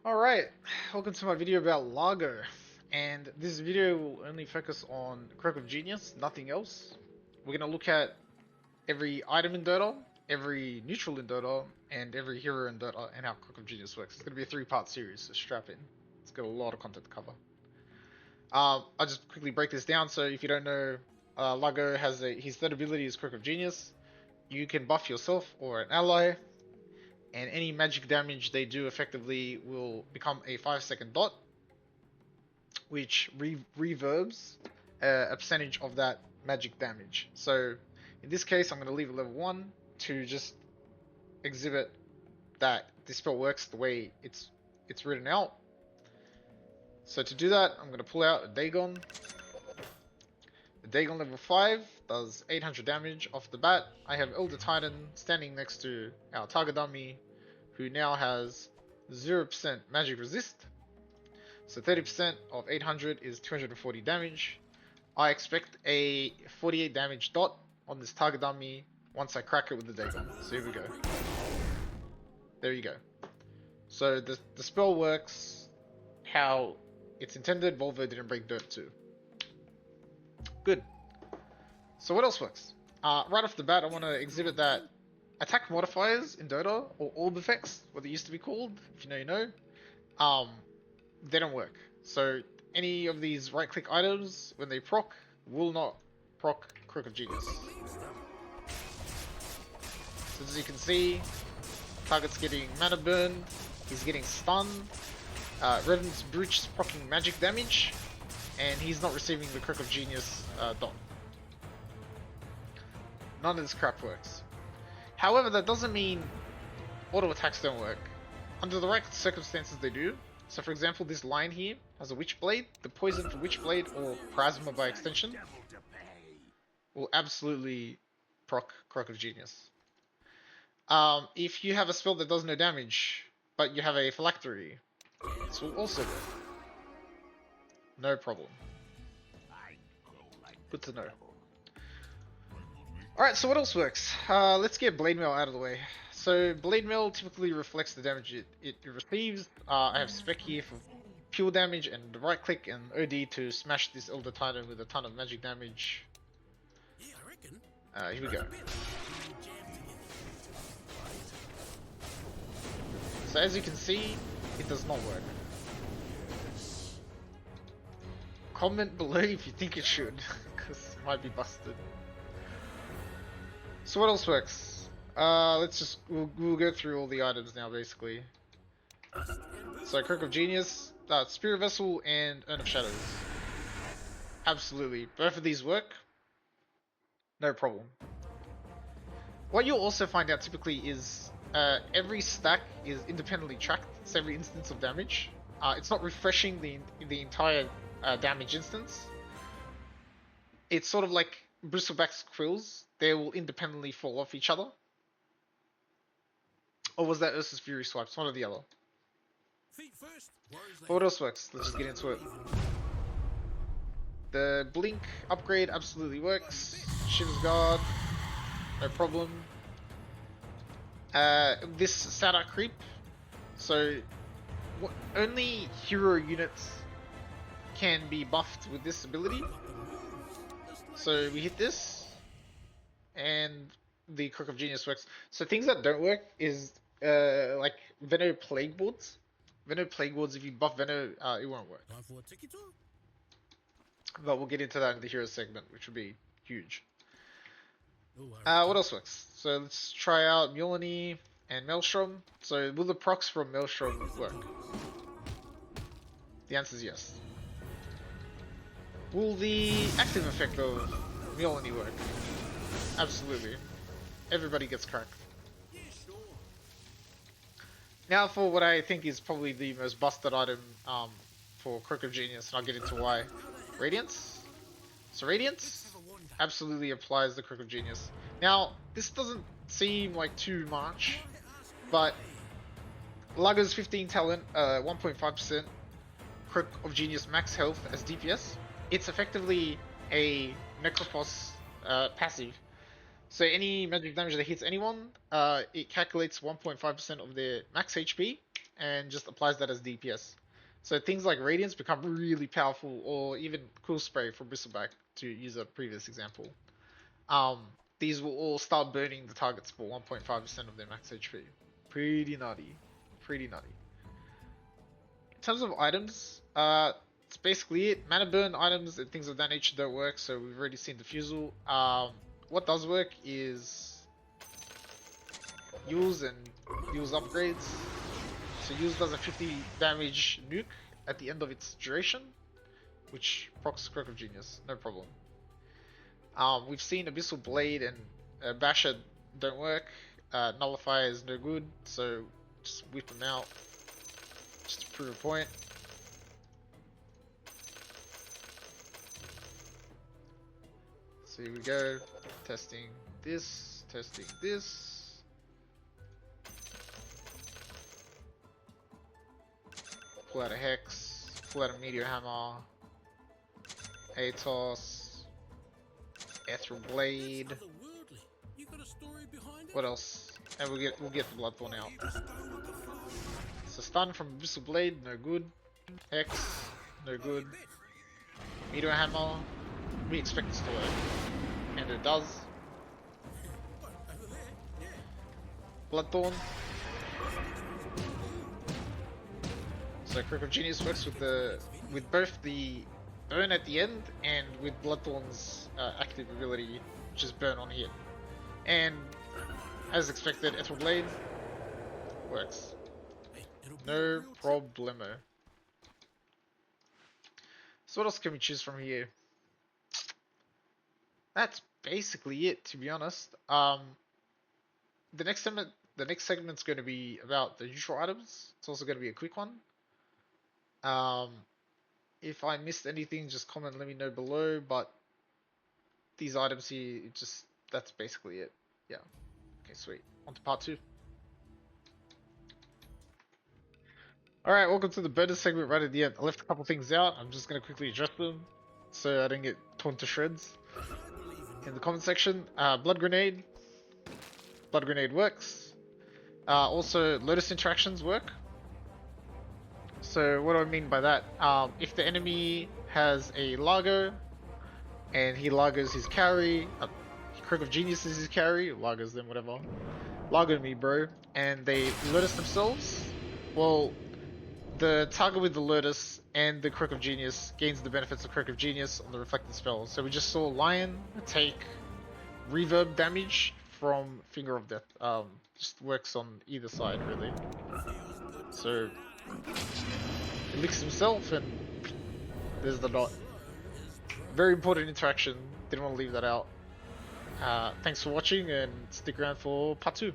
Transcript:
Alright, welcome to my video about Largo, and this video will only focus on Croak of Genius, nothing else. We're going to look at every item in Dota, every neutral in Dota, and every hero in Dota, and how Croak of Genius works. It's going to be a three-part series, so strap in. It's got a lot of content to cover. I'll just quickly break this down, so if you don't know, Largo has his third ability is Croak of Genius. You can buff yourself or an ally, and any magic damage they do effectively will become a 5-second dot, which reverbs a percentage of that magic damage. So in this case, I'm going to leave it level 1 to just exhibit that this spell works the way it's written out. So to do that, I'm going to pull out a Dagon. The Dagon level 5 does 800 damage off the bat. I have Elder Titan standing next to our target dummy, who now has 0% magic resist. So 30% of 800 is 240 damage. I expect a 48 damage dot on this target dummy once I crack it with the Dagon. So here we go. There you go. So the spell works how it's intended. Volvo didn't break dirt too. Good. So what else works? Right off the bat, I want to exhibit that attack modifiers in Dota, or orb effects, what they used to be called, if you know, you know, they don't work. So any of these right-click items, when they proc, will not proc Croak of Genius. So as you can see, target's getting mana burn, he's getting stunned, Revenant's Brooch is proccing magic damage, and he's not receiving the Croak of Genius dot. None of this crap works. However, that doesn't mean auto attacks don't work. Under the right circumstances they do. So for example, this line here has a Witch Blade. The poison for Witch Blade, or Plasma by extension, will absolutely proc Croak of Genius. If you have a spell that does no damage, but you have a Phylactery, this will also work. No problem. Good to know. Alright, so what else works? Let's get Blade Mail out of the way. So Blade Mail typically reflects the damage it receives. I have spec here for pure damage and right click and OD to smash this Elder Titan with a ton of magic damage. Here we go. So as you can see, it does not work. Comment below if you think it should, because it might be busted. So what else works? We'll go through all the items now, basically. So Croak of Genius, Spirit Vessel, and Urn of Shadows. Absolutely, both of these work. No problem. What you'll also find out typically is every stack is independently tracked. It's every instance of damage. It's not refreshing the entire damage instance. It's sort of like Bristleback's quills. They will independently fall off each other. Or was that Ursa's Fury swipes? One or the other. But what else works? Let's just get into it. The Blink upgrade absolutely works. Shiva's Guard, no problem. This Sada creep. So only hero units can be buffed with this ability. So we hit this, and the Croak of Genius works. So things that don't work is like Veno Plague Boards. Veno Plague Boards, if you buff Veno, it won't work. But we'll get into that in the hero segment, which will be huge. What else works? So let's try out Mjolnir and Maelstrom. So will the procs from Maelstrom work? The answer is yes. Will the active effect of Mjolnir work? Absolutely. Everybody gets cracked. Now for what I think is probably the most busted item for Croak of Genius, and I'll get into why. Radiance. So Radiance absolutely applies the Croak of Genius. Now, this doesn't seem like too much, but Largo's 15 talent, 1.5% Croak of Genius max health as DPS. It's effectively a Necropos passive. So any magic damage that hits anyone, it calculates 1.5% of their max HP and just applies that as DPS. So things like Radiance become really powerful, or even Cool Spray from Bristleback, to use a previous example. Um, these will all start burning the targets for 1.5% of their max HP. Pretty nutty. Pretty nutty. In terms of items, it's basically it. Mana burn items and things of that nature don't work, so we've already seen Diffusal. What does work is Euls and Euls upgrades. So Euls does a 50 damage nuke at the end of its duration, which procs Croak of Genius, no problem. We've seen Abyssal Blade and Basher don't work. Nullifier is no good, so just whip them out just to prove a point. So here we go, testing this, testing this. Pull out a Hex, pull out a Meteor Hammer, Atos, Ethereal Blade. What else? And we'll get the Bloodthorn out. So stun from Abyssal Blade, no good. Hex, no good. Meteor Hammer, we expect this to work, and it does. Bloodthorn. So Croak of Genius works with both the burn at the end and with Bloodthorn's active ability, which is burn on hit. And as expected, Ethereal Blade works. No problemo. So what else can we choose from here? That's basically it, to be honest. The next segment's going to be about the neutral items. It's also going to be a quick one. If I missed anything, just comment, let me know below, but these items here, that's basically it. Yeah. Okay, sweet. On to part 2. Alright, welcome to the bonus segment right at the end. I left a couple things out, I'm just going to quickly address them, so I don't get torn to shreds. In the comment section, Blood Grenade works. Also, Lotus interactions work. So what do I mean by that? If the enemy has a Largo, and he Largos his carry, Croak of Genius is his carry, Largos them, whatever. Largo me, bro. And they Lotus themselves, well, the target with the Lotus and the Croak of Genius gains the benefits of Croak of Genius on the reflected spell. So we just saw Lion take reverb damage from Finger of Death. Just works on either side, really. So he licks himself and there's the dot. Very important interaction, didn't want to leave that out. Thanks for watching and stick around for part 2.